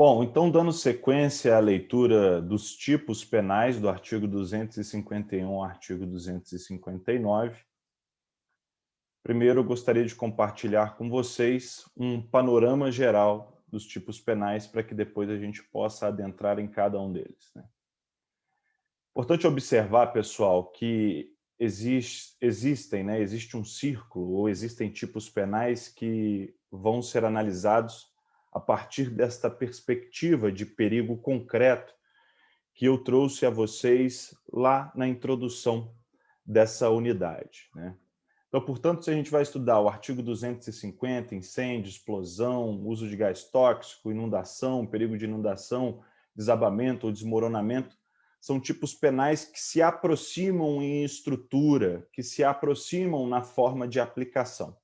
Bom, então, dando sequência à leitura dos tipos penais do artigo 251 ao artigo 259, primeiro eu gostaria de compartilhar com vocês um panorama geral dos tipos penais para que depois a gente possa adentrar em cada um deles, né? Importante observar, pessoal, que existe um círculo ou existem tipos penais que vão ser analisados a partir desta perspectiva de perigo concreto que eu trouxe a vocês lá na introdução dessa unidade, né? Então, portanto, se a gente vai estudar o artigo 250, incêndio, explosão, uso de gás tóxico, inundação, perigo de inundação, desabamento ou desmoronamento, são tipos penais que se aproximam em estrutura, que se aproximam na forma de aplicação.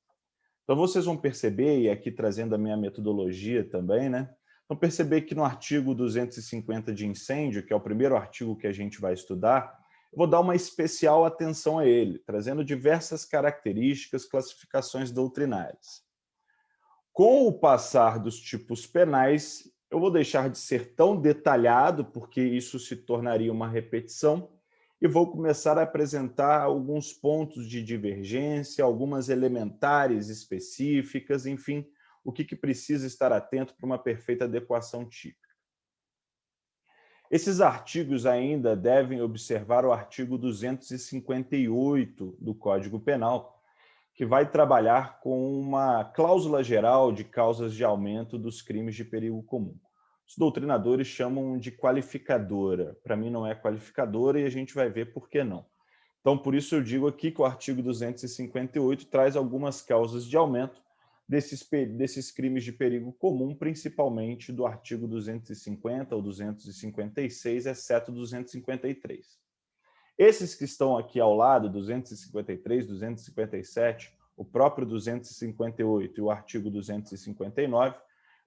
Então, vocês vão perceber, e aqui trazendo a minha metodologia também, né? Vão perceber que no artigo 250 de incêndio, que é o primeiro artigo que a gente vai estudar, eu vou dar uma especial atenção a ele, trazendo diversas características, classificações doutrinárias. Com o passar dos tipos penais, eu vou deixar de ser tão detalhado, porque isso se tornaria uma repetição, e vou começar a apresentar alguns pontos de divergência, algumas elementares específicas, enfim, o que precisa estar atento para uma perfeita adequação típica. Esses artigos ainda devem observar o artigo 258 do Código Penal, que vai trabalhar com uma cláusula geral de causas de aumento dos crimes de perigo comum. Os doutrinadores chamam de qualificadora. Para mim não é qualificadora e a gente vai ver por que não. Então, por isso eu digo aqui que o artigo 258 traz algumas causas de aumento desses crimes de perigo comum, principalmente do artigo 250 ou 256, exceto 253. Esses que estão aqui ao lado, 253, 257, o próprio 258 e o artigo 259,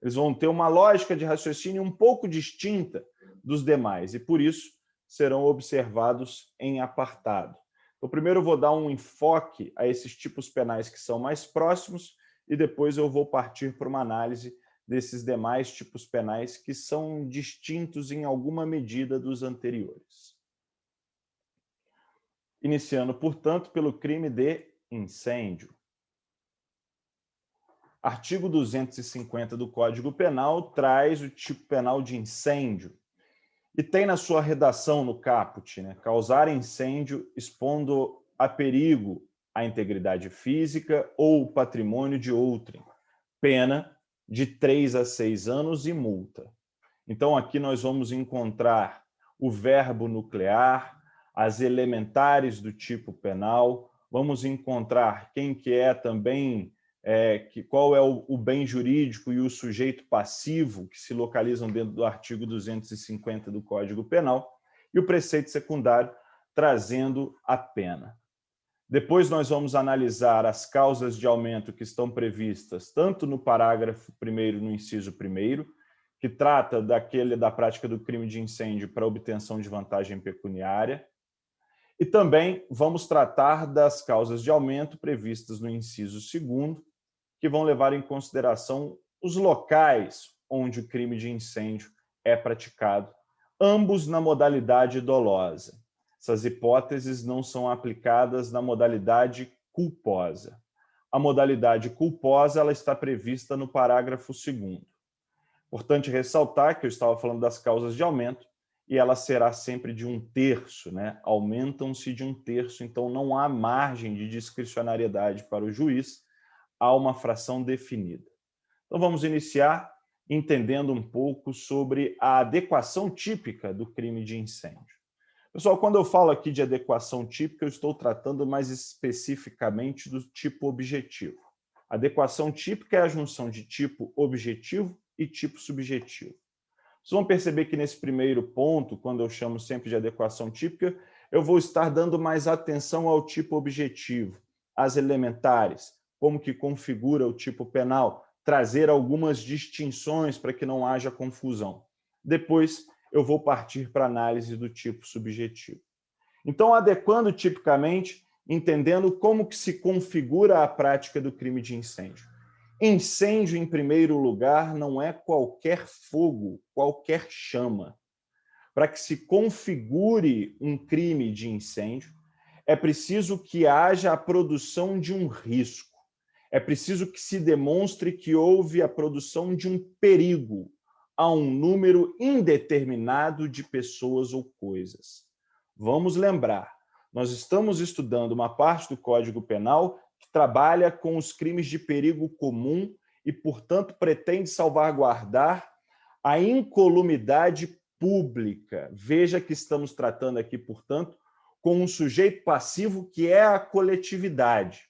eles vão ter uma lógica de raciocínio um pouco distinta dos demais e, por isso, serão observados em apartado. Então, primeiro eu vou dar um enfoque a esses tipos penais que são mais próximos e depois eu vou partir para uma análise desses demais tipos penais que são distintos em alguma medida dos anteriores. Iniciando, portanto, pelo crime de incêndio. Artigo 250 do Código Penal traz o tipo penal de incêndio e tem na sua redação no caput, né, causar incêndio expondo a perigo a integridade física ou o patrimônio de outrem, pena de 3 a 6 anos e multa. Então, aqui nós vamos encontrar o verbo nuclear, as elementares do tipo penal, vamos encontrar quem que é também, qual é o bem jurídico e o sujeito passivo que se localizam dentro do artigo 250 do Código Penal, e o preceito secundário trazendo a pena. Depois nós vamos analisar as causas de aumento que estão previstas tanto no parágrafo 1º, no inciso 1º, que trata da prática do crime de incêndio para obtenção de vantagem pecuniária, e também vamos tratar das causas de aumento previstas no inciso 2º, que vão levar em consideração os locais onde o crime de incêndio é praticado, ambos na modalidade dolosa. Essas hipóteses não são aplicadas na modalidade culposa. A modalidade culposa ela está prevista no parágrafo 2º. Importante ressaltar que eu estava falando das causas de aumento e ela será sempre de 1/3, né? Aumentam-se de 1/3, então não há margem de discricionariedade para o juiz, há uma fração definida. Então vamos iniciar entendendo um pouco sobre a adequação típica do crime de incêndio. Pessoal, quando eu falo aqui de adequação típica, eu estou tratando mais especificamente do tipo objetivo. Adequação típica é a junção de tipo objetivo e tipo subjetivo. Vocês vão perceber que nesse primeiro ponto, quando eu chamo sempre de adequação típica, eu vou estar dando mais atenção ao tipo objetivo, às elementares, como que configura o tipo penal, trazer algumas distinções para que não haja confusão. Depois, eu vou partir para a análise do tipo subjetivo. Então, adequando tipicamente, entendendo como que se configura a prática do crime de incêndio. Incêndio, em primeiro lugar, não é qualquer fogo, qualquer chama. Para que se configure um crime de incêndio, é preciso que haja a produção de um risco. É preciso que se demonstre que houve a produção de um perigo a um número indeterminado de pessoas ou coisas. Vamos lembrar, nós estamos estudando uma parte do Código Penal que trabalha com os crimes de perigo comum e, portanto, pretende salvaguardar a incolumidade pública. Veja que estamos tratando aqui, portanto, com um sujeito passivo que é a coletividade.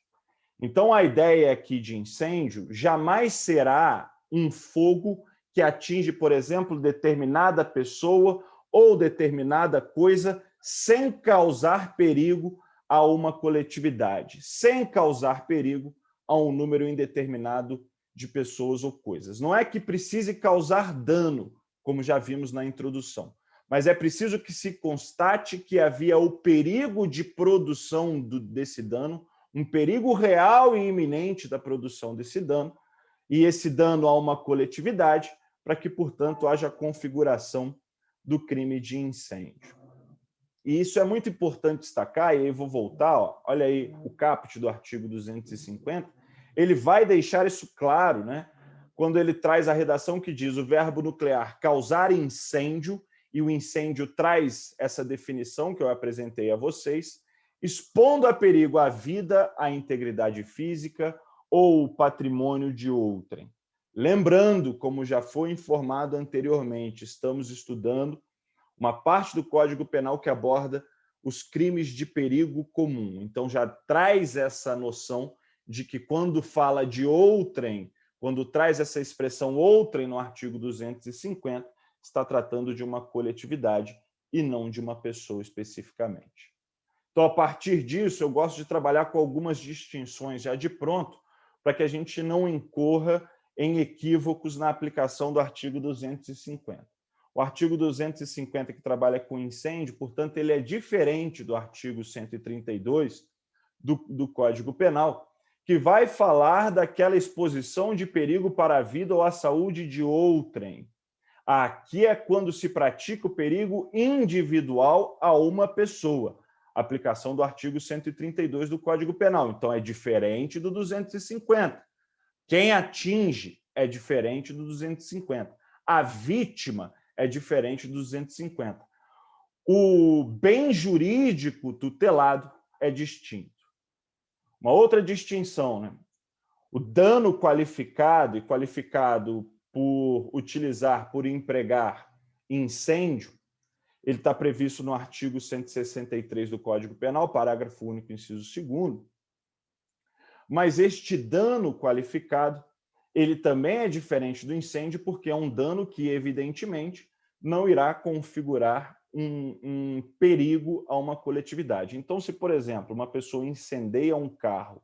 Então, a ideia aqui de incêndio jamais será um fogo que atinge, por exemplo, determinada pessoa ou determinada coisa sem causar perigo a uma coletividade, sem causar perigo a um número indeterminado de pessoas ou coisas. Não é que precise causar dano, como já vimos na introdução, mas é preciso que se constate que havia o perigo de produção desse dano, um perigo real e iminente da produção desse dano, e esse dano a uma coletividade, para que, portanto, haja configuração do crime de incêndio. E isso é muito importante destacar, e aí eu vou voltar, ó, olha aí o caput do artigo 250, ele vai deixar isso claro, né? Quando ele traz a redação que diz o verbo nuclear causar incêndio, e o incêndio traz essa definição que eu apresentei a vocês, expondo a perigo a vida, a integridade física ou o patrimônio de outrem. Lembrando, como já foi informado anteriormente, estamos estudando uma parte do Código Penal que aborda os crimes de perigo comum. Então, já traz essa noção de que quando fala de outrem, quando traz essa expressão outrem no artigo 250, está tratando de uma coletividade e não de uma pessoa especificamente. Então, a partir disso, eu gosto de trabalhar com algumas distinções já de pronto, para que a gente não incorra em equívocos na aplicação do artigo 250. O artigo 250, que trabalha com incêndio, portanto, ele é diferente do artigo 132 do Código Penal, que vai falar daquela exposição de perigo para a vida ou a saúde de outrem. Aqui é quando se pratica o perigo individual a uma pessoa. Aplicação do artigo 132 do Código Penal. Então, é diferente do 250. Quem atinge é diferente do 250. A vítima é diferente do 250. O bem jurídico tutelado é distinto. Uma outra distinção, né? O dano qualificado, e qualificado por utilizar, por empregar incêndio, ele está previsto no artigo 163 do Código Penal, parágrafo único, inciso 2º. Mas este dano qualificado, ele também é diferente do incêndio, porque é um dano que, evidentemente, não irá configurar um perigo a uma coletividade. Então, se, por exemplo, uma pessoa incendeia um carro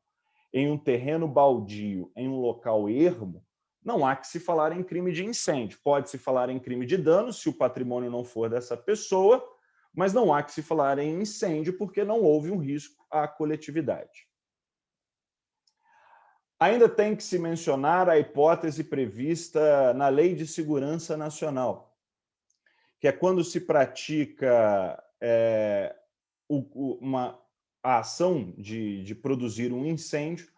em um terreno baldio, em um local ermo, não há que se falar em crime de incêndio. Pode-se falar em crime de dano, se o patrimônio não for dessa pessoa, mas não há que se falar em incêndio, porque não houve um risco à coletividade. Ainda tem que se mencionar a hipótese prevista na Lei de Segurança Nacional, que é quando se pratica a ação de produzir um incêndio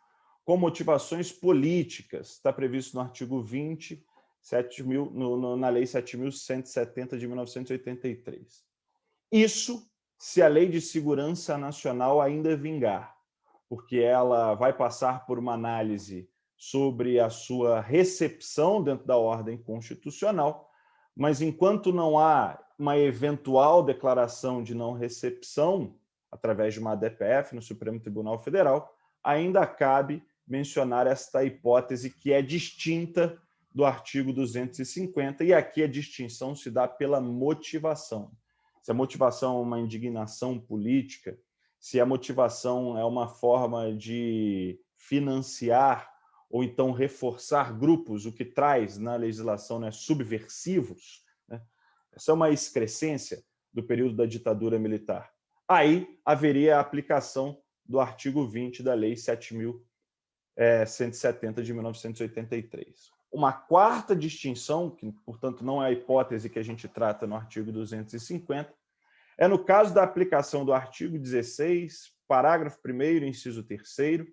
com motivações políticas. Está previsto no artigo 20, na Lei 7.170 de 1983. Isso se a Lei de Segurança Nacional ainda vingar, porque ela vai passar por uma análise sobre a sua recepção dentro da ordem constitucional, mas enquanto não há uma eventual declaração de não recepção, através de uma ADPF no Supremo Tribunal Federal, ainda cabe mencionar esta hipótese que é distinta do artigo 250, e aqui a distinção se dá pela motivação. Se a motivação é uma indignação política, se a motivação é uma forma de financiar ou então reforçar grupos, o que traz na legislação, né, subversivos, né? Essa é uma excrescência do período da ditadura militar. Aí haveria a aplicação do artigo 20 da Lei 7.170 170 de 1983. Uma quarta distinção, que, portanto, não é a hipótese que a gente trata no artigo 250, é no caso da aplicação do artigo 16, parágrafo 1º, inciso 3º,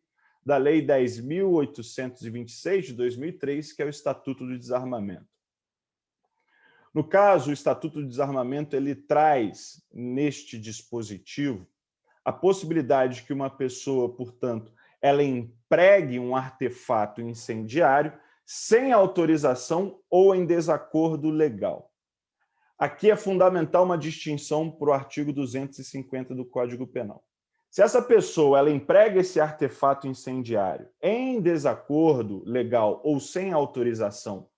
da Lei 10.826 de 2003, que é o Estatuto do Desarmamento. No caso, o Estatuto do Desarmamento ele traz neste dispositivo a possibilidade de que uma pessoa, portanto, ela empregue um artefato incendiário sem autorização ou em desacordo legal. Aqui é fundamental uma distinção para o artigo 250 do Código Penal. Se essa pessoa ela emprega esse artefato incendiário em desacordo legal ou sem autorização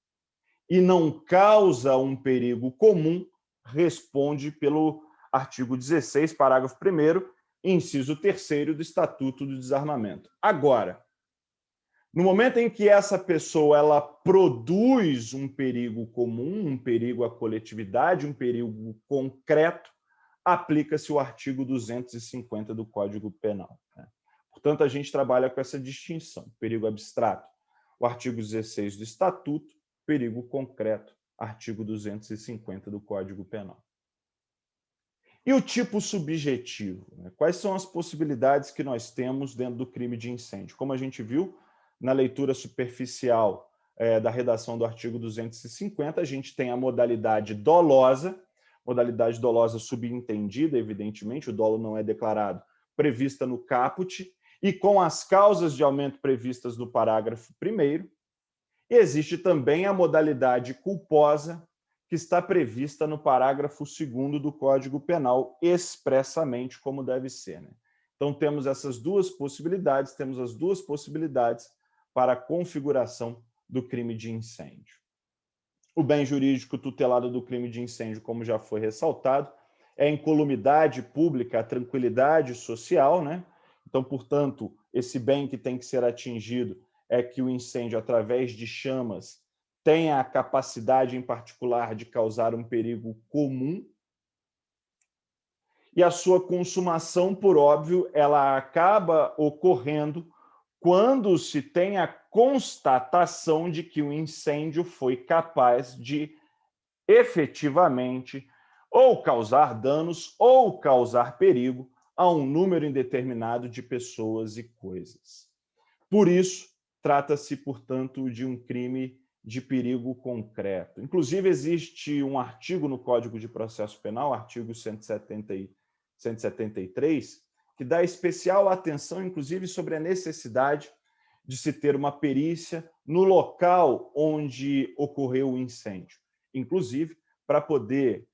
e não causa um perigo comum, responde pelo artigo 16, parágrafo 1º, inciso 3º do Estatuto do Desarmamento. Agora, no momento em que essa pessoa ela produz um perigo comum, um perigo à coletividade, um perigo concreto, aplica-se o artigo 250 do Código Penal. Portanto, a gente trabalha com essa distinção, perigo abstrato, o artigo 16 do Estatuto, perigo concreto, artigo 250 do Código Penal. E o tipo subjetivo? Quais são as possibilidades que nós temos dentro do crime de incêndio? Como a gente viu na leitura superficial da redação do artigo 250, a gente tem a modalidade dolosa subentendida, evidentemente, o dolo não é declarado, prevista no caput, e com as causas de aumento previstas no parágrafo 1º, e existe também a modalidade culposa, que está prevista no parágrafo 2º do Código Penal, expressamente como deve ser. Então, temos essas duas possibilidades, para a configuração do crime de incêndio. O bem jurídico tutelado do crime de incêndio, como já foi ressaltado, é a incolumidade pública, a tranquilidade social, Então, portanto, esse bem que tem que ser atingido é que o incêndio, através de chamas, tenha a capacidade, em particular, de causar um perigo comum. E a sua consumação, por óbvio, ela acaba ocorrendo quando se tem a constatação de que o incêndio foi capaz de, efetivamente, ou causar danos ou causar perigo a um número indeterminado de pessoas e coisas. Por isso, trata-se, portanto, de um crime de perigo concreto. Inclusive, existe um artigo no Código de Processo Penal, artigo 173, que dá especial atenção, inclusive, sobre a necessidade de se ter uma perícia no local onde ocorreu o incêndio, inclusive para poder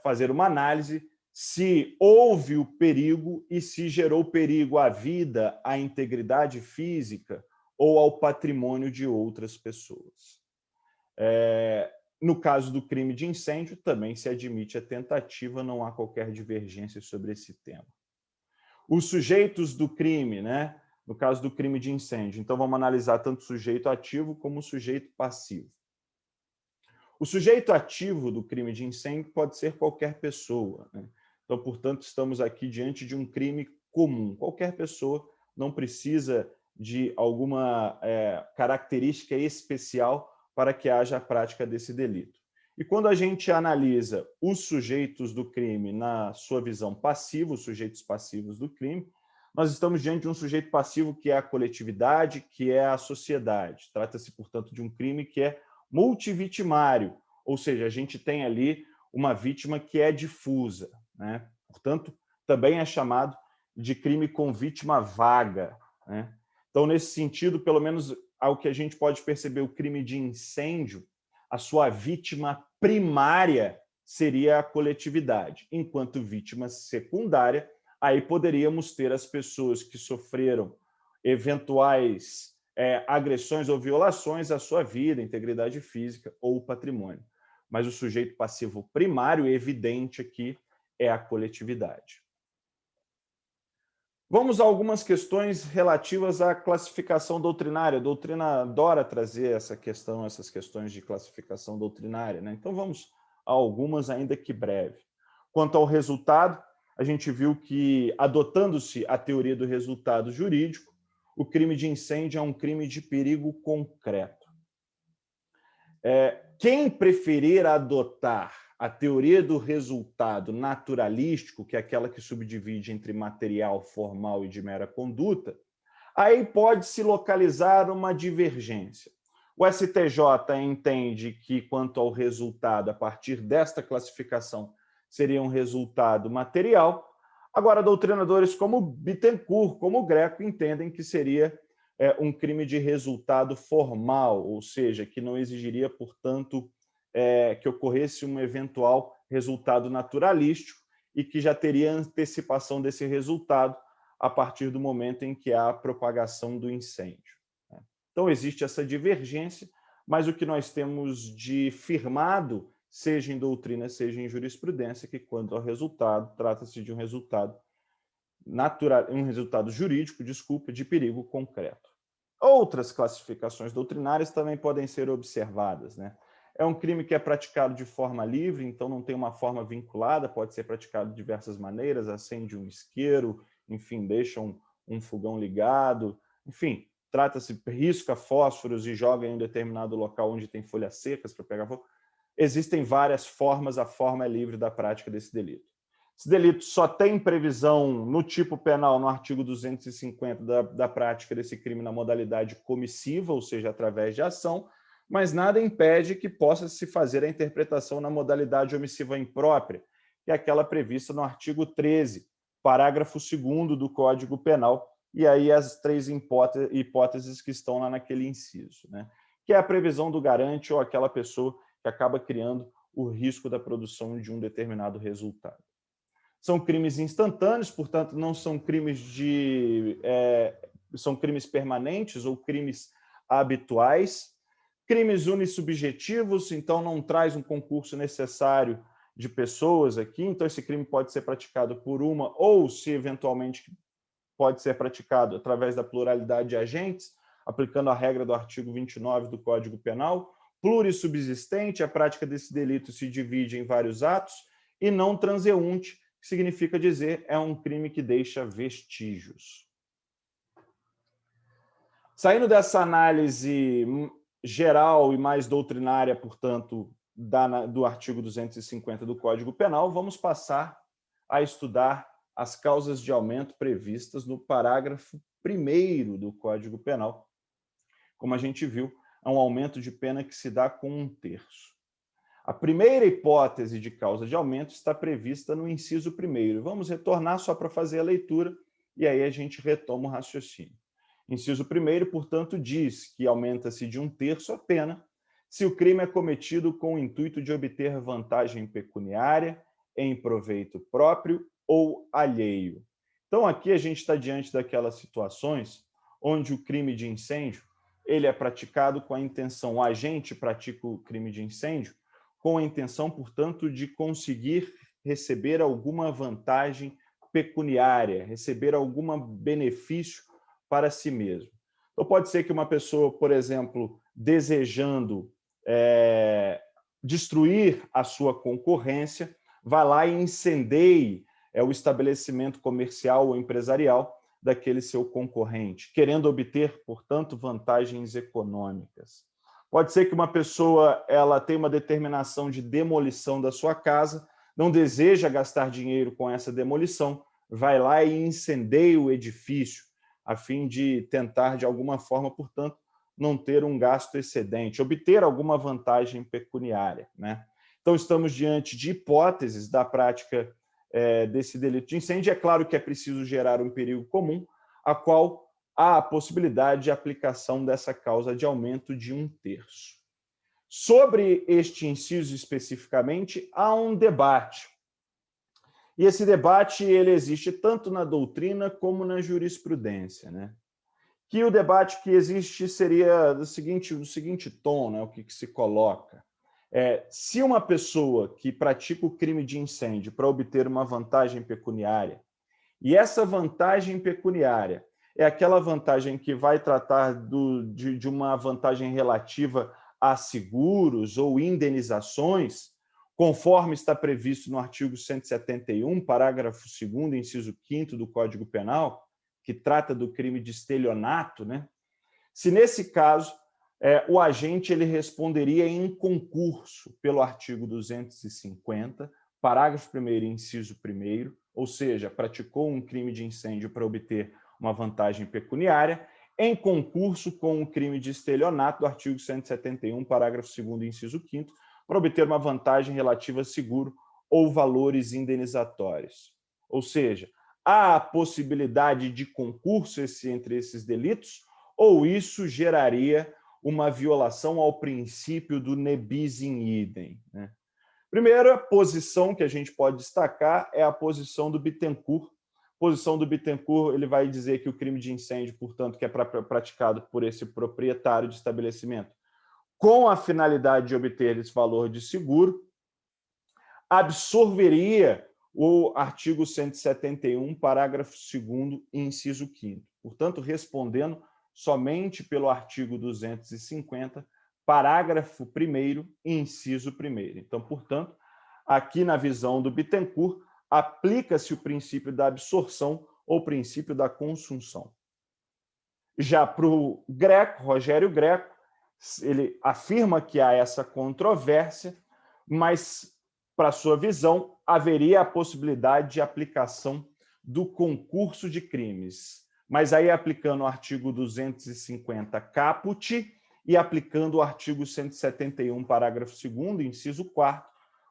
fazer uma análise se houve o perigo e se gerou perigo à vida, à integridade física ou ao patrimônio de outras pessoas. No caso do crime de incêndio, também se admite a tentativa, não há qualquer divergência sobre esse tema. Os sujeitos do crime, no caso do crime de incêndio, então vamos analisar tanto o sujeito ativo como o sujeito passivo. O sujeito ativo do crime de incêndio pode ser qualquer pessoa, Então, portanto, estamos aqui diante de um crime comum. Qualquer pessoa, não precisa de alguma característica especial para que haja a prática desse delito. E quando a gente analisa os sujeitos do crime na sua visão passiva, os sujeitos passivos do crime, nós estamos diante de um sujeito passivo que é a coletividade, que é a sociedade. Trata-se, portanto, de um crime que é multivitimário, ou seja, a gente tem ali uma vítima que é difusa, Portanto, também é chamado de crime com vítima vaga, Então, nesse sentido, pelo menos ao que a gente pode perceber, o crime de incêndio, a sua vítima primária seria a coletividade, enquanto vítima secundária, aí poderíamos ter as pessoas que sofreram eventuais agressões ou violações à sua vida, integridade física ou patrimônio. Mas o sujeito passivo primário, evidente aqui, é a coletividade. Vamos a algumas questões relativas à classificação doutrinária. A doutrina adora trazer essas questões de classificação doutrinária, Então vamos a algumas, ainda que breve. Quanto ao resultado, a gente viu que, adotando-se a teoria do resultado jurídico, o crime de incêndio é um crime de perigo concreto. Quem preferir adotar a teoria do resultado naturalístico, que é aquela que subdivide entre material, formal e de mera conduta, aí pode-se localizar uma divergência. O STJ entende que, quanto ao resultado, a partir desta classificação, seria um resultado material. Agora, doutrinadores como Bittencourt, como Greco, entendem que seria um crime de resultado formal, ou seja, que não exigiria, portanto, que ocorresse um eventual resultado naturalístico e que já teria antecipação desse resultado a partir do momento em que há a propagação do incêndio. Então, existe essa divergência, mas o que nós temos de firmado, seja em doutrina, seja em jurisprudência, que quanto ao resultado, trata-se de um resultado jurídico, de perigo concreto. Outras classificações doutrinárias também podem ser observadas, né? É um crime que é praticado de forma livre, então não tem uma forma vinculada, pode ser praticado de diversas maneiras, acende um isqueiro, enfim, deixa um fogão ligado, enfim, trata-se, risca fósforos e joga em um determinado local onde tem folhas secas para pegar fogo. Existem várias formas, a forma é livre da prática desse delito. Esse delito só tem previsão no tipo penal, no artigo 250, da prática desse crime na modalidade comissiva, ou seja, através de ação, mas nada impede que possa se fazer a interpretação na modalidade omissiva imprópria, que é aquela prevista no artigo 13, parágrafo 2º do Código Penal, e aí as três hipóteses que estão lá naquele inciso, né? Que é a previsão do garante ou aquela pessoa que acaba criando o risco da produção de um determinado resultado. São crimes instantâneos, portanto, não são crimes são crimes permanentes ou crimes habituais. Crimes unissubjetivos, então não traz um concurso necessário de pessoas aqui, então esse crime pode ser praticado por uma ou, se eventualmente, pode ser praticado através da pluralidade de agentes, aplicando a regra do artigo 29 do Código Penal. Plurissubsistente, a prática desse delito se divide em vários atos, e não transeunte, que significa dizer é um crime que deixa vestígios. Saindo dessa análise geral e mais doutrinária, portanto, do artigo 250 do Código Penal, vamos passar a estudar as causas de aumento previstas no parágrafo 1º do Código Penal. Como a gente viu, é um aumento de pena que se dá com 1/3. A primeira hipótese de causa de aumento está prevista no inciso 1º. Vamos retornar só para fazer a leitura e aí a gente retoma o raciocínio. Inciso 1º, portanto, diz que aumenta-se de 1/3 a pena se o crime é cometido com o intuito de obter vantagem pecuniária em proveito próprio ou alheio. Então, aqui a gente está diante daquelas situações onde o crime de incêndio ele é praticado com a intenção, o agente pratica o crime de incêndio com a intenção, portanto, de conseguir receber alguma vantagem pecuniária, receber algum benefício para si mesmo. Então, pode ser que uma pessoa, por exemplo, desejando destruir a sua concorrência, vá lá e incendeie o estabelecimento comercial ou empresarial daquele seu concorrente, querendo obter, portanto, vantagens econômicas. Pode ser que uma pessoa ela tenha uma determinação de demolição da sua casa, não deseja gastar dinheiro com essa demolição, vai lá e incendeia o edifício, a fim de tentar, de alguma forma, portanto, não ter um gasto excedente, obter alguma vantagem pecuniária, né? Então, estamos diante de hipóteses da prática desse delito de incêndio. É claro que é preciso gerar um perigo comum, a qual há a possibilidade de aplicação dessa causa de aumento de 1/3. Sobre este inciso especificamente, há um debate. E esse debate ele existe tanto na doutrina como na jurisprudência, né? Que o debate que existe seria do seguinte tom, né? O que se coloca. Se uma pessoa que pratica o crime de incêndio para obter uma vantagem pecuniária, e essa vantagem pecuniária é aquela vantagem que vai tratar de uma vantagem relativa a seguros ou indenizações, conforme está previsto no artigo 171, parágrafo 2º, inciso 5º do Código Penal, que trata do crime de estelionato, né? Se nesse caso o agente ele responderia em concurso pelo artigo 250, parágrafo 1º, inciso 1º, ou seja, praticou um crime de incêndio para obter uma vantagem pecuniária, em concurso com o crime de estelionato do artigo 171, parágrafo 2º, inciso 5º, para obter uma vantagem relativa a seguro ou valores indenizatórios. Ou seja, há a possibilidade de concurso entre esses delitos, ou isso geraria uma violação ao princípio do ne bis in idem, né? Primeira posição que a gente pode destacar é a posição do Bittencourt. A posição do Bittencourt, ele vai dizer que o crime de incêndio, portanto, que é praticado por esse proprietário de estabelecimento, com a finalidade de obter esse valor de seguro, absorveria o artigo 171, parágrafo 2º, inciso 5º. Portanto, respondendo somente pelo artigo 250, parágrafo 1º, inciso 1º. Então, portanto, aqui na visão do Bittencourt, aplica-se o princípio da absorção ou princípio da consunção. Já para o Greco, Rogério Greco, ele afirma que há essa controvérsia, mas, para sua visão, haveria a possibilidade de aplicação do concurso de crimes. Mas aí aplicando o artigo 250 caput e aplicando o artigo 171, parágrafo 2º, inciso 4º,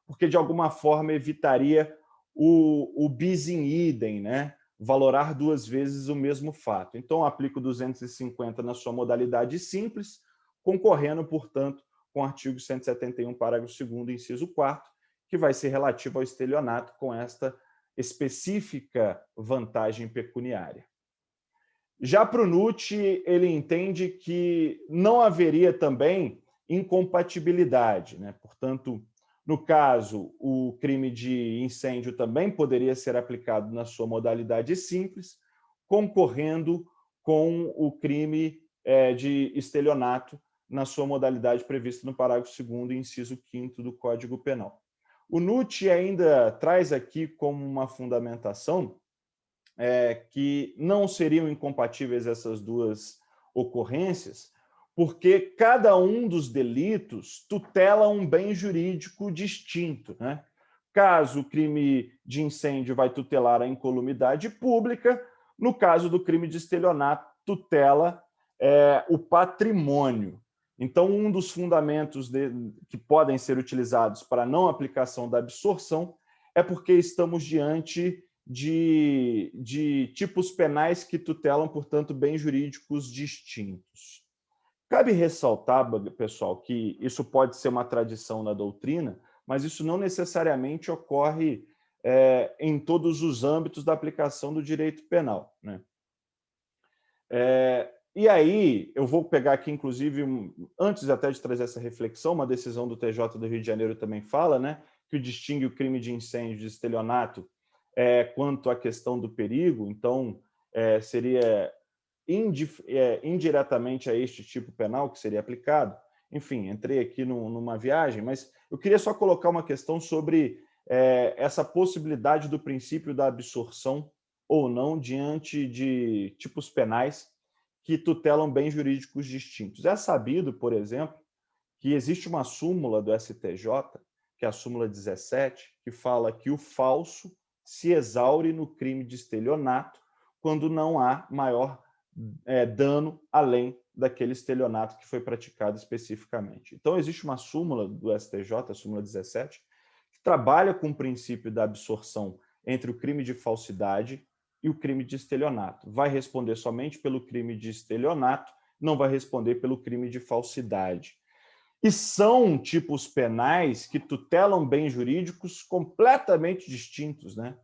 porque de alguma forma evitaria o bis in idem, né? Valorar duas vezes o mesmo fato. Então, aplico o 250 na sua modalidade simples, concorrendo, portanto, com o artigo 171, parágrafo 2º, inciso 4º, que vai ser relativo ao estelionato com esta específica vantagem pecuniária. Já para o Nucci, ele entende que não haveria também incompatibilidade, né? Portanto, no caso, o crime de incêndio também poderia ser aplicado na sua modalidade simples, concorrendo com o crime de estelionato na sua modalidade prevista no parágrafo 2º, inciso 5º do Código Penal. O Nucci ainda traz aqui como uma fundamentação que não seriam incompatíveis essas duas ocorrências, porque cada um dos delitos tutela um bem jurídico distinto, né? Caso o crime de incêndio vai tutelar a incolumidade pública, no caso do crime de estelionato, tutela o patrimônio. Então, um dos fundamentos que podem ser utilizados para a não aplicação da absorção é porque estamos diante de tipos penais que tutelam, portanto, bens jurídicos distintos. Cabe ressaltar, pessoal, que isso pode ser uma tradição na doutrina, mas isso não necessariamente ocorre em todos os âmbitos da aplicação do direito penal, né? E aí, eu vou pegar aqui, inclusive, antes até de trazer essa reflexão, uma decisão do TJ do Rio de Janeiro também fala, né, que distingue o crime de incêndio de estelionato quanto à questão do perigo, então seria indiretamente a este tipo penal que seria aplicado. Enfim, entrei aqui numa viagem, mas eu queria só colocar uma questão sobre essa possibilidade do princípio da absorção ou não diante de tipos penais que tutelam bens jurídicos distintos. É sabido, por exemplo, que existe uma súmula do STJ, que é a súmula 17, que fala que o falso se exaure no crime de estelionato quando não há maior dano além daquele estelionato que foi praticado especificamente. Então, existe uma súmula do STJ, a súmula 17, que trabalha com o princípio da absorção entre o crime de falsidade e o crime de estelionato. Vai responder somente pelo crime de estelionato, não vai responder pelo crime de falsidade. E são tipos penais que tutelam bens jurídicos completamente distintos, né?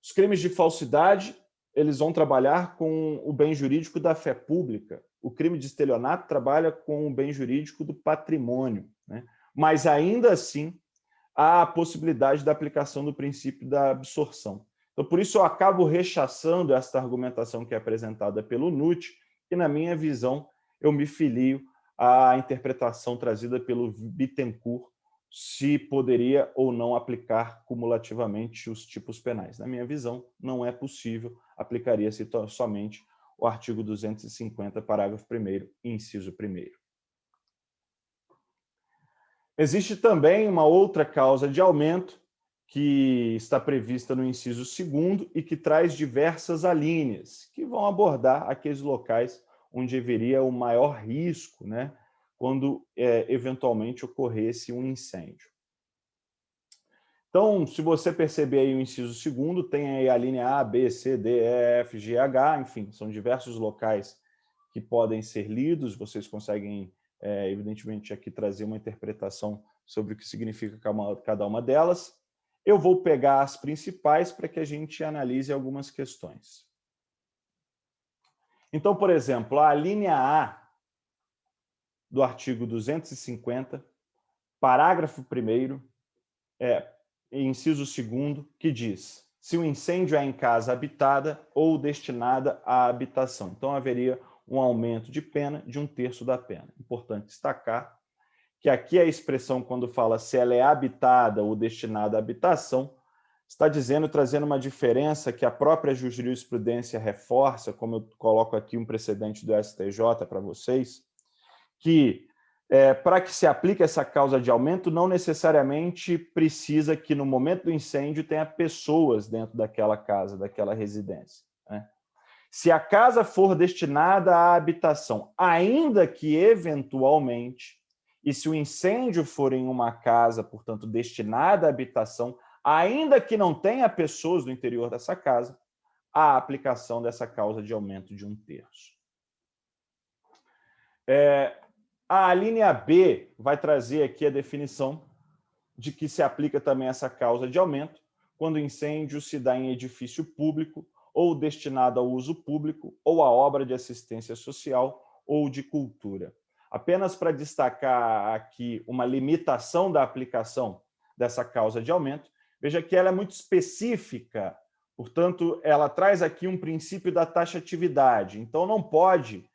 Os crimes de falsidade, eles vão trabalhar com o bem jurídico da fé pública. O crime de estelionato trabalha com o bem jurídico do patrimônio, né? Mas, ainda assim, há a possibilidade da aplicação do princípio da absorção. Então, por isso, eu acabo rechaçando esta argumentação que é apresentada pelo Nucci, e, na minha visão, eu me filio à interpretação trazida pelo Bittencourt se poderia ou não aplicar cumulativamente os tipos penais. Na minha visão, não é possível, aplicaria-se somente o artigo 250, parágrafo 1º, inciso 1º. Existe também uma outra causa de aumento que está prevista no inciso 2º e que traz diversas alíneas, que vão abordar aqueles locais onde haveria o maior risco, né, quando eventualmente ocorresse um incêndio. Então, se você perceber aí o inciso 2º, tem aí a linha A, B, C, D, E, F, G, H, enfim, são diversos locais que podem ser lidos, vocês conseguem, evidentemente, aqui trazer uma interpretação sobre o que significa cada uma delas. Eu vou pegar as principais para que a gente analise algumas questões. Então, por exemplo, a linha A do artigo 250, parágrafo 1º, inciso 2º, que diz: se o incêndio é em casa habitada ou destinada à habitação. Então, haveria um aumento de pena de 1/3 da pena. Importante destacar que aqui a expressão, quando fala se ela é habitada ou destinada à habitação, está dizendo, trazendo uma diferença que a própria jurisprudência reforça, como eu coloco aqui um precedente do STJ para vocês, que para que se aplique essa causa de aumento, não necessariamente precisa que no momento do incêndio tenha pessoas dentro daquela casa, daquela residência, né? Se a casa for destinada à habitação, ainda que eventualmente, e se o incêndio for em uma casa, portanto, destinada à habitação, ainda que não tenha pessoas no interior dessa casa, a aplicação dessa causa de aumento de 1/3. A linha B vai trazer aqui a definição de que se aplica também essa causa de aumento quando o incêndio se dá em edifício público ou destinado ao uso público ou a obra de assistência social ou de cultura. Apenas para destacar aqui uma limitação da aplicação dessa causa de aumento, veja que ela é muito específica, portanto, ela traz aqui um princípio da taxatividade. Então, não pode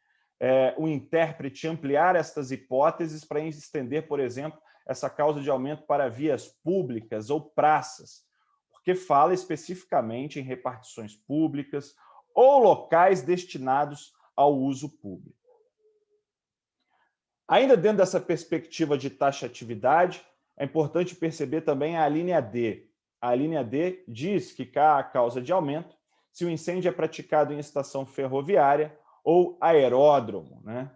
o intérprete ampliar estas hipóteses para estender, por exemplo, essa causa de aumento para vias públicas ou praças, porque fala especificamente em repartições públicas ou locais destinados ao uso público. Ainda dentro dessa perspectiva de taxatividade, é importante perceber também a linha D. A linha D diz que há a causa de aumento se o incêndio é praticado em estação ferroviária ou aeródromo, né?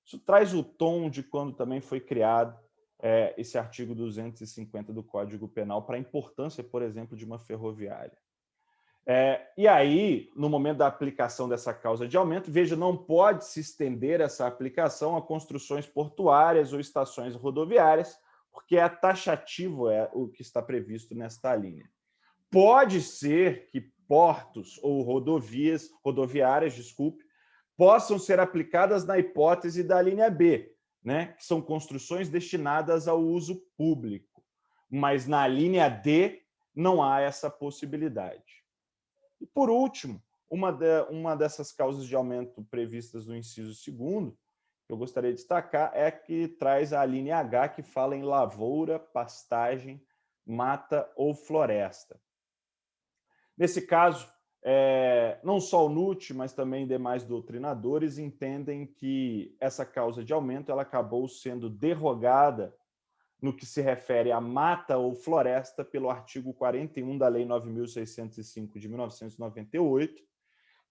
Isso traz o tom de quando também foi criado esse artigo 250 do Código Penal para a importância, por exemplo, de uma ferroviária. E aí, no momento da aplicação dessa causa de aumento, veja, não pode se estender essa aplicação a construções portuárias ou estações rodoviárias, porque é taxativo o que está previsto nesta linha. Pode ser que portos ou rodoviárias, possam ser aplicadas na hipótese da linha B, né, que são construções destinadas ao uso público. Mas na linha D não há essa possibilidade. E, por último, uma dessas causas de aumento previstas no inciso 2º, que eu gostaria de destacar, é que traz a linha H, que fala em lavoura, pastagem, mata ou floresta. Nesse caso, não só o NUT, mas também demais doutrinadores entendem que essa causa de aumento ela acabou sendo derrogada no que se refere à mata ou floresta pelo artigo 41 da Lei 9.605 de 1998,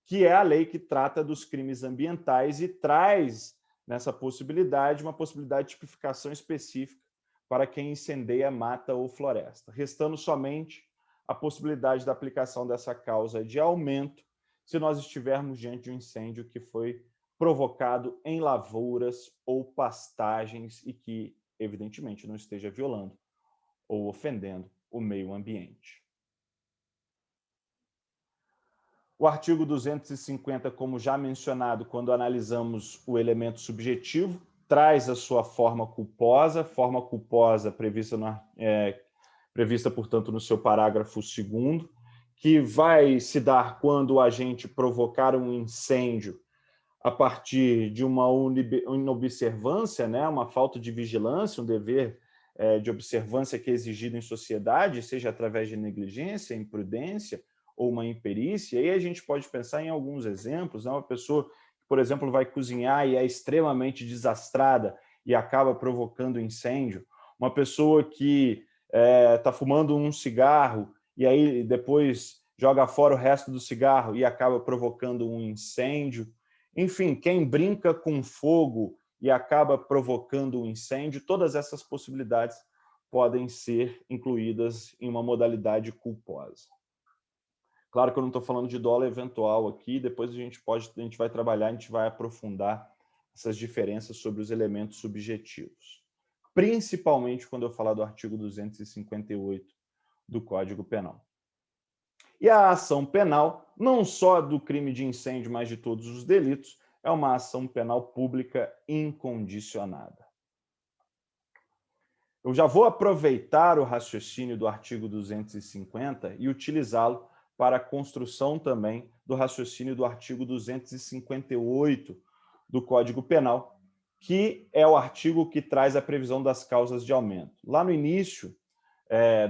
que é a lei que trata dos crimes ambientais e traz nessa possibilidade uma possibilidade de tipificação específica para quem incendeia mata ou floresta, restando somente a possibilidade da aplicação dessa causa de aumento se nós estivermos diante de um incêndio que foi provocado em lavouras ou pastagens e que, evidentemente, não esteja violando ou ofendendo o meio ambiente. O artigo 250, como já mencionado, quando analisamos o elemento subjetivo, traz a sua forma culposa prevista, portanto, no seu parágrafo 2º, que vai se dar quando o agente provocar um incêndio a partir de uma inobservância, né, uma falta de vigilância, um dever de observância que é exigido em sociedade, seja através de negligência, imprudência ou uma imperícia. E aí a gente pode pensar em alguns exemplos, né? Uma pessoa que, por exemplo, vai cozinhar e é extremamente desastrada e acaba provocando incêndio. Uma pessoa que está fumando um cigarro e aí depois joga fora o resto do cigarro e acaba provocando um incêndio. Enfim, quem brinca com fogo e acaba provocando um incêndio, todas essas possibilidades podem ser incluídas em uma modalidade culposa. Claro que eu não estou falando de dolo eventual aqui, depois a gente vai trabalhar, a gente vai aprofundar essas diferenças sobre os elementos subjetivos, principalmente quando eu falar do artigo 258 do Código Penal. E a ação penal, não só do crime de incêndio, mas de todos os delitos, é uma ação penal pública incondicionada. Eu já vou aproveitar o raciocínio do artigo 250 e utilizá-lo para a construção também do raciocínio do artigo 258 do Código Penal, que é o artigo que traz a previsão das causas de aumento. Lá no início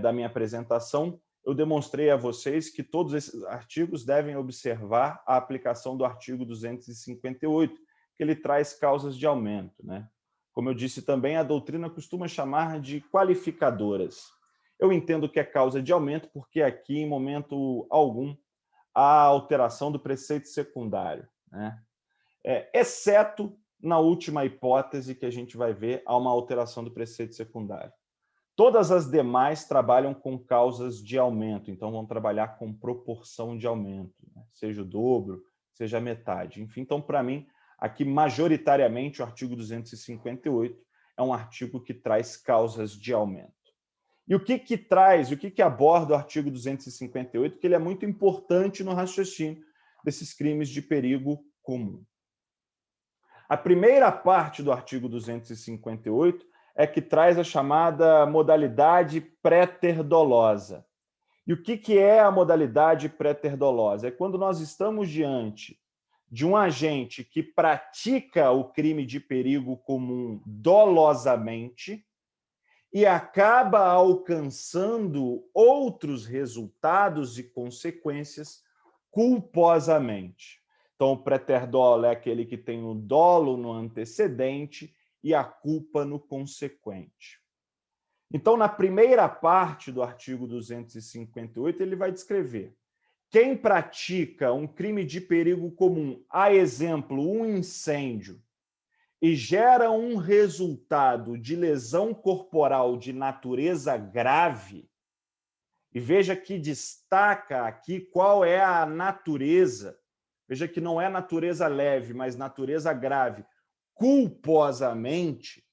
da minha apresentação, eu demonstrei a vocês que todos esses artigos devem observar a aplicação do artigo 258, que ele traz causas de aumento, né? Como eu disse também, a doutrina costuma chamar de qualificadoras. Eu entendo que é causa de aumento porque aqui, em momento algum, há alteração do preceito secundário, né? Exceto na última hipótese que a gente vai ver, há uma alteração do preceito secundário. Todas as demais trabalham com causas de aumento, então vão trabalhar com proporção de aumento, né? Seja o dobro, seja a metade. Enfim, então, para mim, aqui, majoritariamente, o artigo 258 é um artigo que traz causas de aumento. E o que aborda o artigo 258? Que ele é muito importante no raciocínio desses crimes de perigo comum. A primeira parte do artigo 258 é que traz a chamada modalidade pré-ter-dolosa. E o que é a modalidade pré-ter-dolosa? É quando nós estamos diante de um agente que pratica o crime de perigo comum dolosamente e acaba alcançando outros resultados e consequências culposamente. Então, o pré-ter-dolo é aquele que tem o dolo no antecedente e a culpa no consequente. Então, na primeira parte do artigo 258, ele vai descrever quem pratica um crime de perigo comum, a exemplo, um incêndio, e gera um resultado de lesão corporal de natureza grave, e veja que destaca aqui qual é a natureza, veja que não é natureza leve, mas natureza grave, culposamente,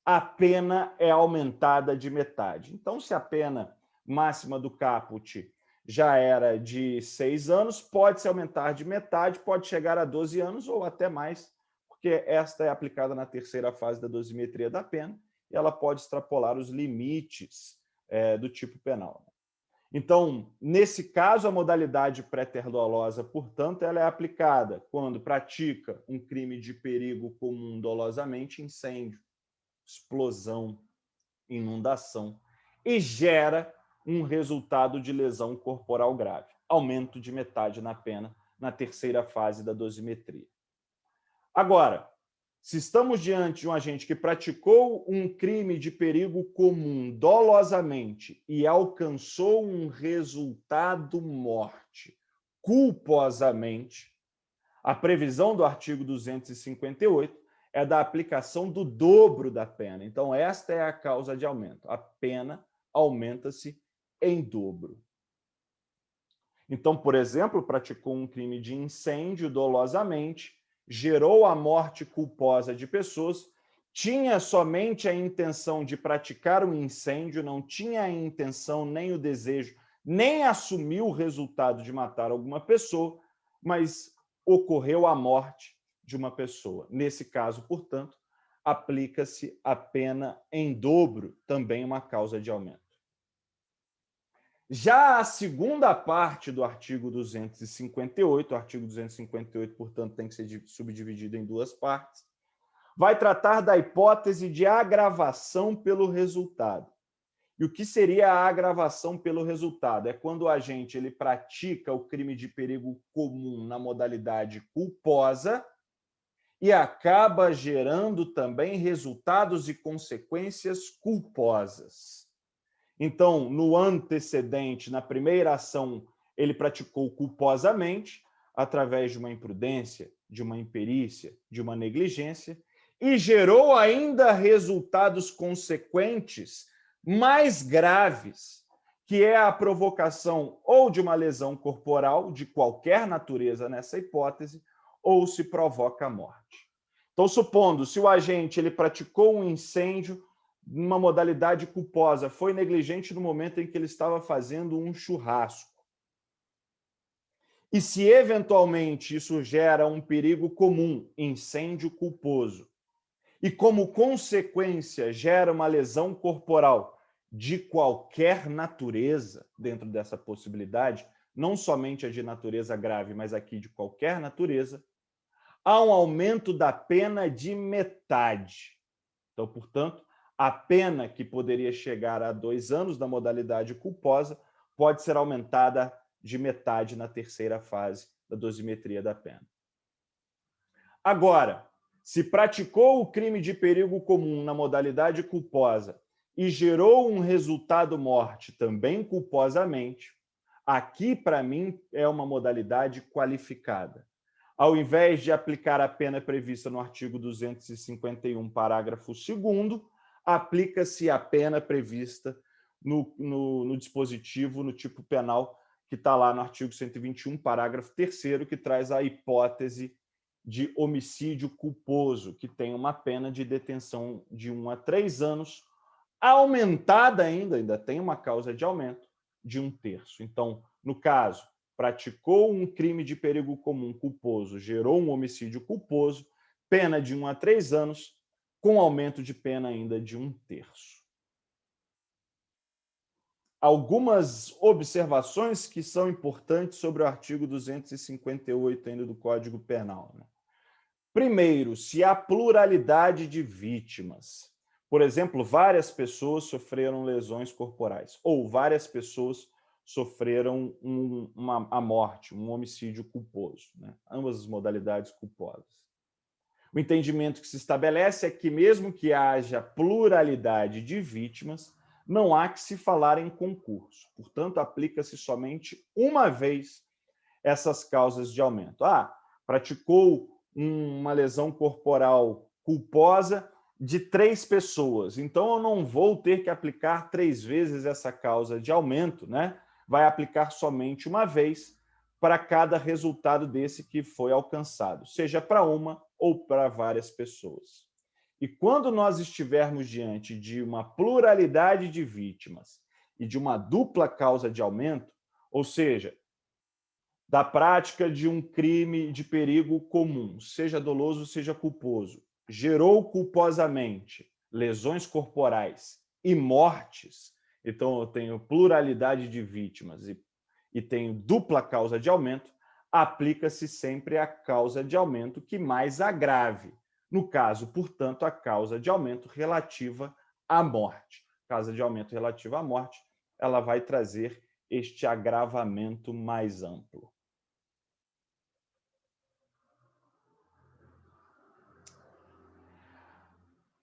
a pena é aumentada de metade. Então, se a pena máxima do caput já era de 6 anos, pode se aumentar de metade, pode chegar a 12 anos ou até mais, porque esta é aplicada na terceira fase da dosimetria da pena e ela pode extrapolar os limites do tipo penal. Então, nesse caso, a modalidade pré-ter-dolosa, portanto, ela é aplicada quando pratica um crime de perigo comum dolosamente, incêndio, explosão, inundação, e gera um resultado de lesão corporal grave, aumento de metade na pena na terceira fase da dosimetria. Agora, se estamos diante de um agente que praticou um crime de perigo comum dolosamente e alcançou um resultado morte culposamente, a previsão do artigo 258 é da aplicação do dobro da pena. Então, esta é a causa de aumento. A pena aumenta-se em dobro. Então, por exemplo, praticou um crime de incêndio dolosamente, gerou a morte culposa de pessoas, tinha somente a intenção de praticar um incêndio, não tinha a intenção, nem o desejo, nem assumiu o resultado de matar alguma pessoa, mas ocorreu a morte de uma pessoa. Nesse caso, portanto, aplica-se a pena em dobro, também uma causa de aumento. Já a segunda parte do artigo 258, o artigo 258, portanto, tem que ser subdividido em duas partes. vai tratar da hipótese de agravação pelo resultado. E o que seria a agravação pelo resultado? É quando o agente ele pratica o crime de perigo comum na modalidade culposa e acaba gerando também resultados e consequências culposas. Então, no antecedente, na primeira ação, ele praticou culposamente, através de uma imprudência, de uma imperícia, de uma negligência, e gerou ainda resultados consequentes mais graves, que é a provocação ou de uma lesão corporal, de qualquer natureza nessa hipótese, ou se provoca a morte. Então, supondo, se o agente ele praticou um incêndio numa modalidade culposa, foi negligente no momento em que ele estava fazendo um churrasco, e se eventualmente isso gera um perigo comum, incêndio culposo, e como consequência gera uma lesão corporal de qualquer natureza dentro dessa possibilidade, não somente a de natureza grave, mas aqui de qualquer natureza, há um aumento da pena de metade. Então, portanto, a pena que poderia chegar a 2 anos da modalidade culposa pode ser aumentada de metade na terceira fase da dosimetria da pena. Agora, se praticou o crime de perigo comum na modalidade culposa e gerou um resultado morte também culposamente, aqui, para mim, é uma modalidade qualificada. Ao invés de aplicar a pena prevista no artigo 251, parágrafo 2º, aplica-se a pena prevista no dispositivo, no tipo penal, que está lá no artigo 121, parágrafo 3º, que traz a hipótese de homicídio culposo, que tem uma pena de detenção de 1 a 3 anos, aumentada ainda tem uma causa de aumento de 1/3. Então, no caso, praticou um crime de perigo comum culposo, gerou um homicídio culposo, pena de 1 a 3 anos, com aumento de pena ainda de 1/3. Algumas observações que são importantes sobre o artigo 258 ainda do Código Penal, né? Primeiro, se há pluralidade de vítimas. Por exemplo, várias pessoas sofreram lesões corporais, ou várias pessoas sofreram a morte, um homicídio culposo, né? Ambas as modalidades culposas. O entendimento que se estabelece é que, mesmo que haja pluralidade de vítimas, não há que se falar em concurso. Portanto, aplica-se somente uma vez essas causas de aumento. Praticou uma lesão corporal culposa de 3 pessoas, então eu não vou ter que aplicar 3 vezes essa causa de aumento, né? Vai aplicar somente uma vez para cada resultado desse que foi alcançado, seja para uma ou para várias pessoas. E quando nós estivermos diante de uma pluralidade de vítimas e de uma dupla causa de aumento, ou seja, da prática de um crime de perigo comum, seja doloso, seja culposo, gerou culposamente lesões corporais e mortes, então eu tenho pluralidade de vítimas e tenho dupla causa de aumento, aplica-se sempre a causa de aumento que mais agrave. No caso, portanto, a causa de aumento relativa à morte. Causa de aumento relativa à morte, ela vai trazer este agravamento mais amplo.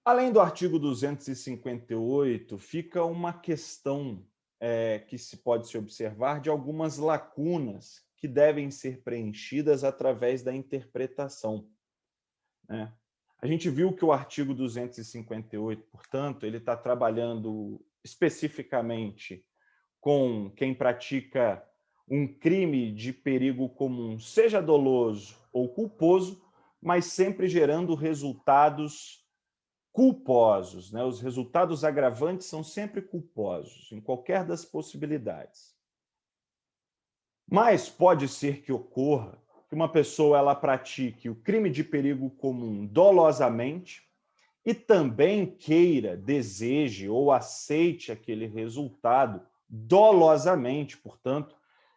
Além do artigo 258, fica uma questão que pode se observar de algumas lacunas que devem ser preenchidas através da interpretação, né? A gente viu que o artigo 258, portanto, ele está trabalhando especificamente com quem pratica um crime de perigo comum, seja doloso ou culposo, mas sempre gerando resultados culposos, né? Os resultados agravantes são sempre culposos, em qualquer das possibilidades. Mas pode ser que ocorra que uma pessoa ela pratique o crime de perigo comum dolosamente e também queira, deseje ou aceite aquele resultado dolosamente, portanto,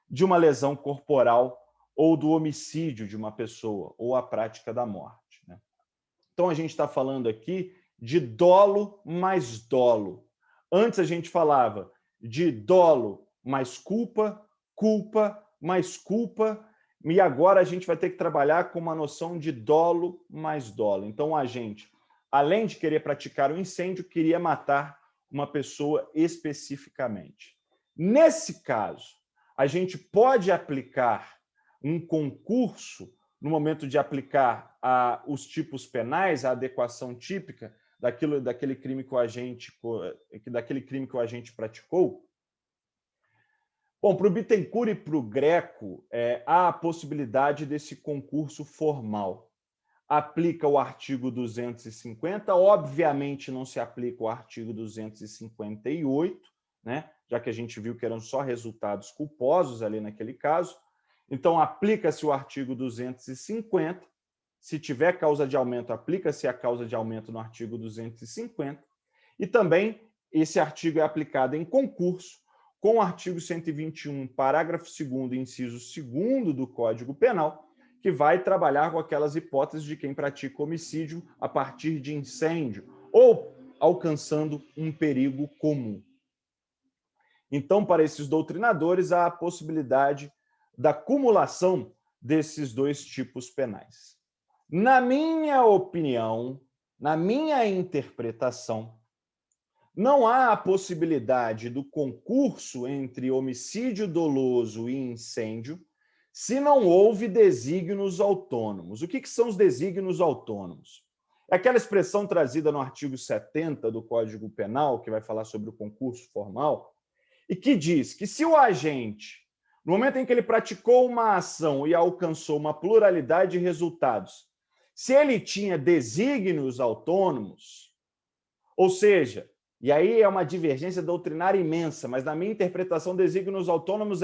de uma lesão corporal ou do homicídio de uma pessoa ou a prática da morte, né? Então, a gente está falando aqui de dolo mais dolo. Antes, a gente falava de dolo mais culpa, culpa mais culpa, e agora a gente vai ter que trabalhar com uma noção de dolo mais dolo. Então, o agente, além de querer praticar o incêndio, queria matar uma pessoa especificamente. Nesse caso, a gente pode aplicar um concurso no momento de aplicar os tipos penais, a adequação típica daquele crime que o agente praticou. Bom, para o Bittencourt e para o Greco, há a possibilidade desse concurso formal. Aplica o artigo 250, obviamente não se aplica o artigo 258, né? Já que a gente viu que eram só resultados culposos ali naquele caso. Então, aplica-se o artigo 250. Se tiver causa de aumento, aplica-se a causa de aumento no artigo 250. E também esse artigo é aplicado em concurso com o artigo 121, parágrafo 2º, inciso 2º do Código Penal, que vai trabalhar com aquelas hipóteses de quem pratica homicídio a partir de incêndio ou alcançando um perigo comum. Então, para esses doutrinadores, há a possibilidade da cumulação desses dois tipos penais. Na minha opinião, na minha interpretação, não há a possibilidade do concurso entre homicídio doloso e incêndio se não houve desígnios autônomos. O que são os desígnios autônomos? É aquela expressão trazida no artigo 70 do Código Penal, que vai falar sobre o concurso formal, e que diz que se o agente, no momento em que ele praticou uma ação e alcançou uma pluralidade de resultados, se ele tinha desígnios autônomos, ou seja, e aí é uma divergência doutrinária imensa, mas na minha interpretação, desígnios autônomos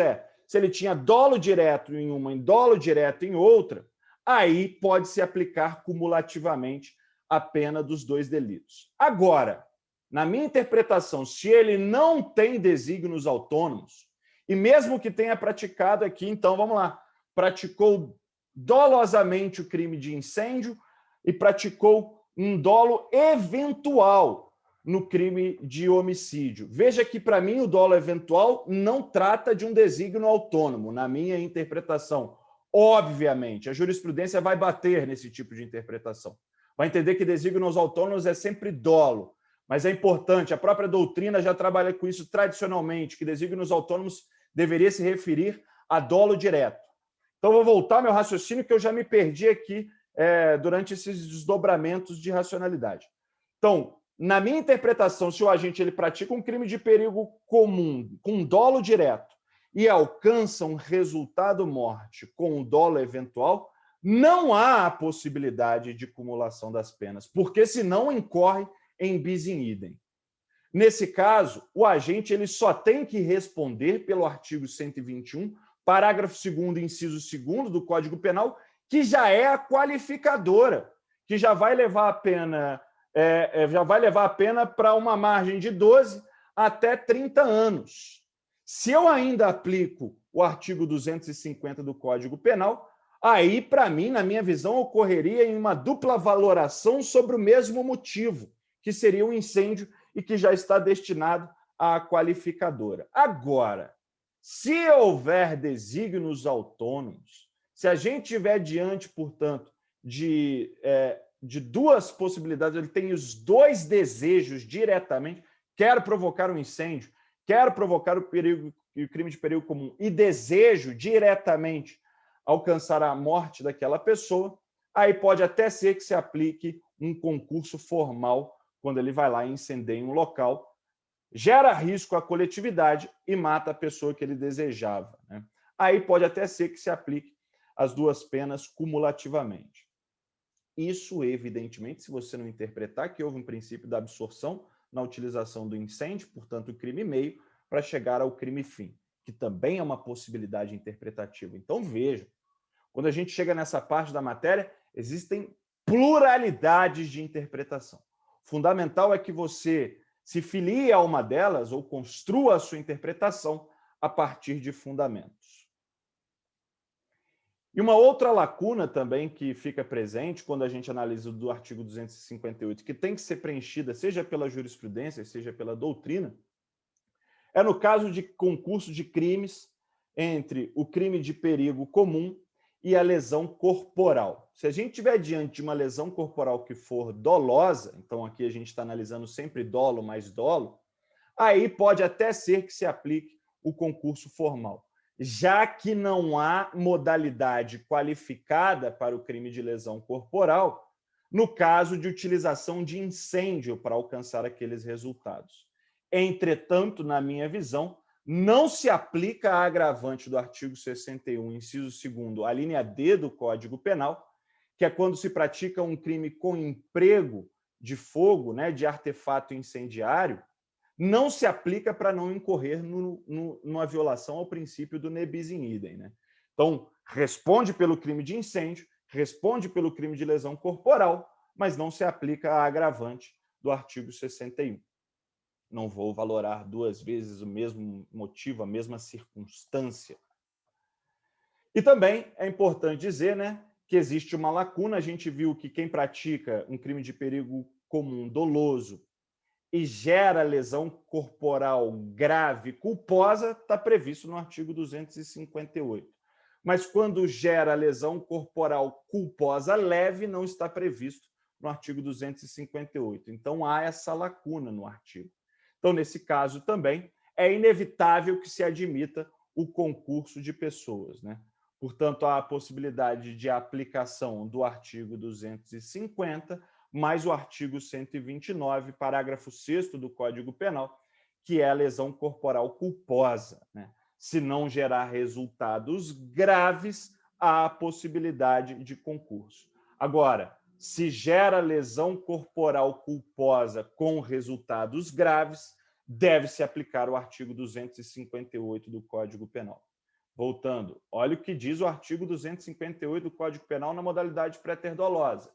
se ele tinha dolo direto em uma e dolo direto em outra, aí pode-se aplicar cumulativamente a pena dos dois delitos. Agora, na minha interpretação, se ele não tem desígnios autônomos, e mesmo que tenha praticado aqui, então vamos lá, praticou dolosamente o crime de incêndio e praticou um dolo eventual no crime de homicídio. Veja que, para mim, o dolo eventual não trata de um desígnio autônomo, na minha interpretação. Obviamente, a jurisprudência vai bater nesse tipo de interpretação. Vai entender que desígnios autônomos é sempre dolo, mas é importante, a própria doutrina já trabalha com isso tradicionalmente, que desígnios autônomos deveria se referir a dolo direto. Então, vou voltar meu raciocínio, que eu já me perdi aqui durante esses desdobramentos de racionalidade. Então, na minha interpretação, se o agente ele pratica um crime de perigo comum com dolo direto e alcança um resultado morte com um dolo eventual, não há a possibilidade de cumulação das penas, porque senão incorre em bis in idem. Nesse caso, o agente ele só tem que responder pelo artigo 121, parágrafo 2º, inciso 2º do Código Penal, que já é a qualificadora, que já vai levar a pena para uma margem de 12 até 30 anos. Se eu ainda aplico o artigo 250 do Código Penal, aí, para mim, na minha visão, ocorreria em uma dupla valoração sobre o mesmo motivo, que seria um incêndio e que já está destinado à qualificadora. Agora, se houver desígnios autônomos, se a gente tiver diante, portanto, de duas possibilidades, ele tem os dois desejos diretamente, quero provocar um incêndio, quero provocar o crime de perigo comum e desejo diretamente alcançar a morte daquela pessoa, aí pode até ser que se aplique um concurso formal quando ele vai lá e incendeia um local, gera risco à coletividade e mata a pessoa que ele desejava, né? Aí pode até ser que se aplique as duas penas cumulativamente. Isso, evidentemente, se você não interpretar que houve um princípio da absorção na utilização do incêndio, portanto, o crime meio, para chegar ao crime fim, que também é uma possibilidade interpretativa. Então, veja, quando a gente chega nessa parte da matéria, existem pluralidades de interpretação. Fundamental é que você se filie a uma delas ou construa a sua interpretação a partir de fundamentos. E uma outra lacuna também que fica presente quando a gente analisa do artigo 258, que tem que ser preenchida, seja pela jurisprudência, seja pela doutrina, é no caso de concurso de crimes entre o crime de perigo comum e a lesão corporal. Se a gente estiver diante de uma lesão corporal que for dolosa, então aqui a gente está analisando sempre dolo mais dolo, aí pode até ser que se aplique o concurso formal, já que não há modalidade qualificada para o crime de lesão corporal, no caso de utilização de incêndio para alcançar aqueles resultados. Entretanto, na minha visão, não se aplica a agravante do artigo 61, inciso 2º, a linha D do Código Penal, que é quando se pratica um crime com emprego de fogo, né, de artefato incendiário, não se aplica para não incorrer numa violação ao princípio do ne bis in idem. Né? Então, responde pelo crime de incêndio, responde pelo crime de lesão corporal, mas não se aplica a agravante do artigo 61. Não vou valorar duas vezes o mesmo motivo, a mesma circunstância. E também é importante dizer, né, que existe uma lacuna. A gente viu que quem pratica um crime de perigo comum doloso e gera lesão corporal grave culposa, está previsto no artigo 258. Mas quando gera lesão corporal culposa leve, não está previsto no artigo 258. Então, há essa lacuna no artigo. Então, nesse caso também, é inevitável que se admita o concurso de pessoas. Né? Portanto, há a possibilidade de aplicação do artigo 250, mais o artigo 129, parágrafo 6º do Código Penal, que é a lesão corporal culposa. Né? Se não gerar resultados graves, há a possibilidade de concurso. Agora, se gera lesão corporal culposa com resultados graves, deve-se aplicar o artigo 258 do Código Penal. Voltando, olha o que diz o artigo 258 do Código Penal na modalidade pré-ter-dolosa.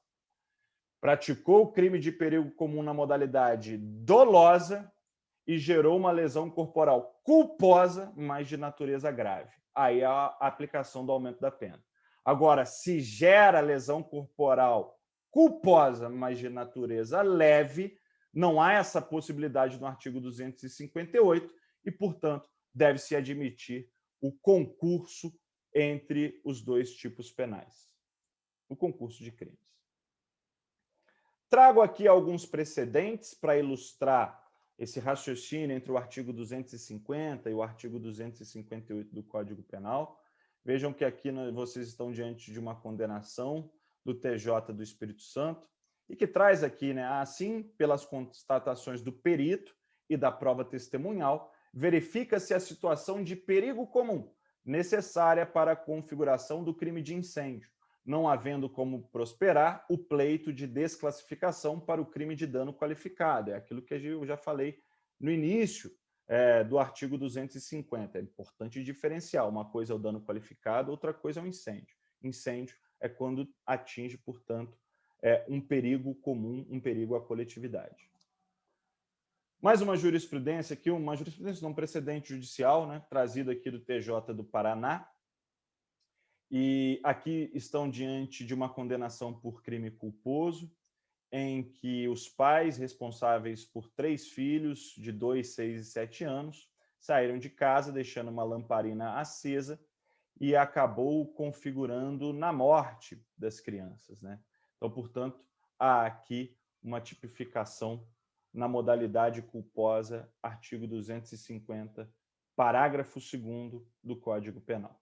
Praticou o crime de perigo comum na modalidade dolosa e gerou uma lesão corporal culposa, mas de natureza grave. Aí a aplicação do aumento da pena. Agora, se gera lesão corporal culposa, mas de natureza leve, não há essa possibilidade no artigo 258 e, portanto, deve-se admitir o concurso entre os dois tipos penais, o concurso de crimes. Trago aqui alguns precedentes para ilustrar esse raciocínio entre o artigo 250 e o artigo 258 do Código Penal. Vejam que aqui vocês estão diante de uma condenação do TJ do Espírito Santo e que traz aqui, né, assim, pelas constatações do perito e da prova testemunhal, verifica-se a situação de perigo comum necessária para a configuração do crime de incêndio, não havendo como prosperar o pleito de desclassificação para o crime de dano qualificado. É aquilo que eu já falei no início do artigo 250. É importante diferenciar. Uma coisa é o dano qualificado, outra coisa é o incêndio. Incêndio é quando atinge, portanto, um perigo comum, um perigo à coletividade. Mais uma jurisprudência aqui, um precedente judicial, né, trazido aqui do TJ do Paraná, e aqui estão diante de uma condenação por crime culposo, em que os pais responsáveis por 3 filhos de 2, 6 e 7 anos saíram de casa deixando uma lamparina acesa e acabou configurando na morte das crianças. Né? Então, portanto, há aqui uma tipificação na modalidade culposa, artigo 250, parágrafo 2º do Código Penal.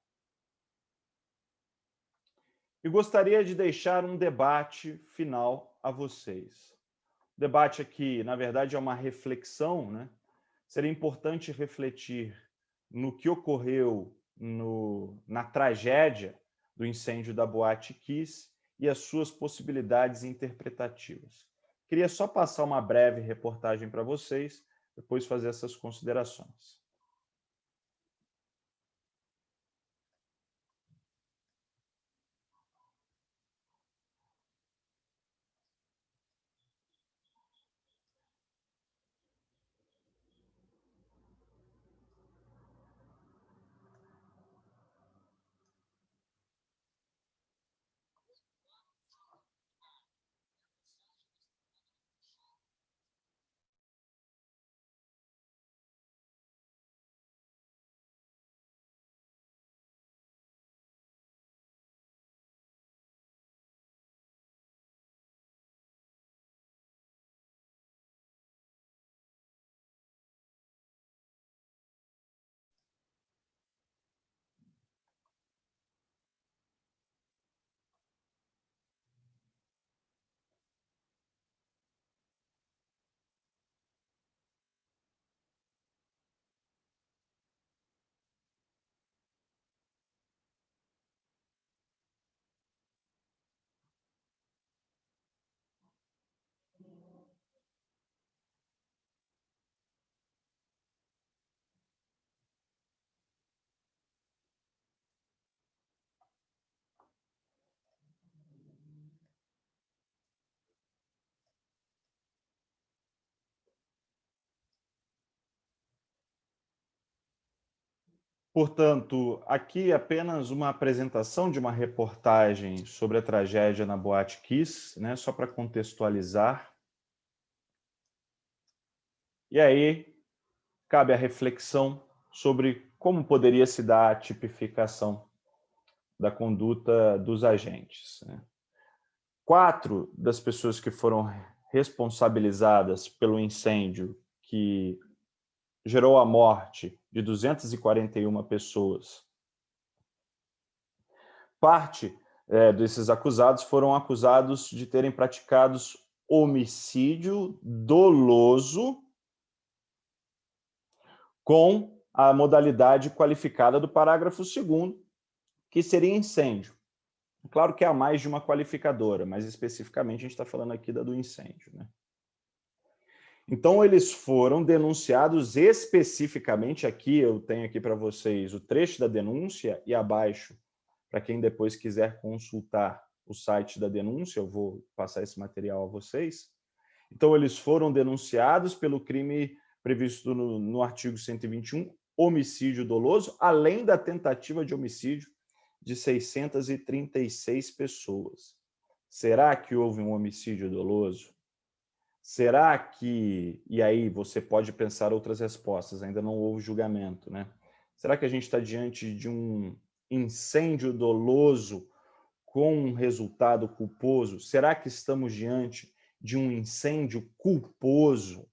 E gostaria de deixar um debate final a vocês. O debate aqui, na verdade, é uma reflexão, né? Seria importante refletir no que ocorreu na tragédia do incêndio da Boate Kiss e as suas possibilidades interpretativas. Queria só passar uma breve reportagem para vocês, depois fazer essas considerações. Portanto, aqui apenas uma apresentação de uma reportagem sobre a tragédia na Boate Kiss, né, só para contextualizar. E aí, cabe a reflexão sobre como poderia se dar a tipificação da conduta dos agentes, né? 4 das pessoas que foram responsabilizadas pelo incêndio que gerou a morte de 241 pessoas. Parte desses acusados foram acusados de terem praticado homicídio doloso com a modalidade qualificada do parágrafo 2º, que seria incêndio. Claro que há mais de uma qualificadora, mas especificamente a gente está falando aqui da do incêndio, né? Então, eles foram denunciados especificamente aqui, eu tenho aqui para vocês o trecho da denúncia e abaixo, para quem depois quiser consultar o site da denúncia, eu vou passar esse material a vocês. Então, eles foram denunciados pelo crime previsto no artigo 121, homicídio doloso, além da tentativa de homicídio de 636 pessoas. Será que houve um homicídio doloso? Será que... E aí você pode pensar outras respostas, ainda não houve julgamento, né? Será que a gente está diante de um incêndio doloso com um resultado culposo? Será que estamos diante de um incêndio culposo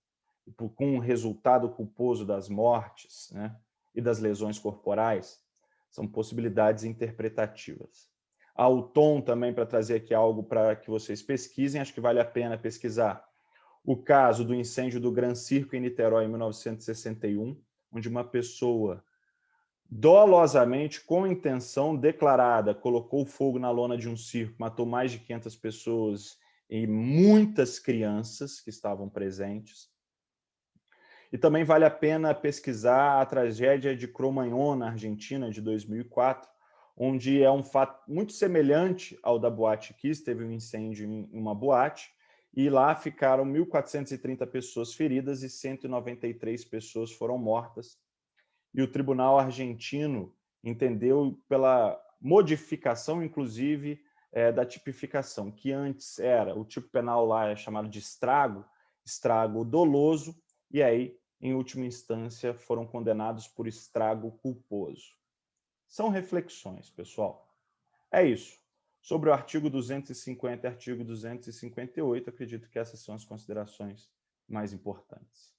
com um resultado culposo das mortes, né, e das lesões corporais? São possibilidades interpretativas. Há o tom também para trazer aqui algo para que vocês pesquisem, acho que vale a pena pesquisar. O caso do incêndio do Gran Circo em Niterói, em 1961, onde uma pessoa dolosamente, com intenção declarada, colocou fogo na lona de um circo, matou mais de 500 pessoas e muitas crianças que estavam presentes. E também vale a pena pesquisar a tragédia de Cromañón, na Argentina, de 2004, onde é um fato muito semelhante ao da Boate Kiss, teve um incêndio em uma boate, e lá ficaram 1.430 pessoas feridas e 193 pessoas foram mortas. E o tribunal argentino entendeu pela modificação, inclusive, da tipificação, que antes era, o tipo penal lá é chamado de estrago doloso, e aí, em última instância, foram condenados por estrago culposo. São reflexões, pessoal. É isso. Sobre o artigo 250 e artigo 258, acredito que essas são as considerações mais importantes.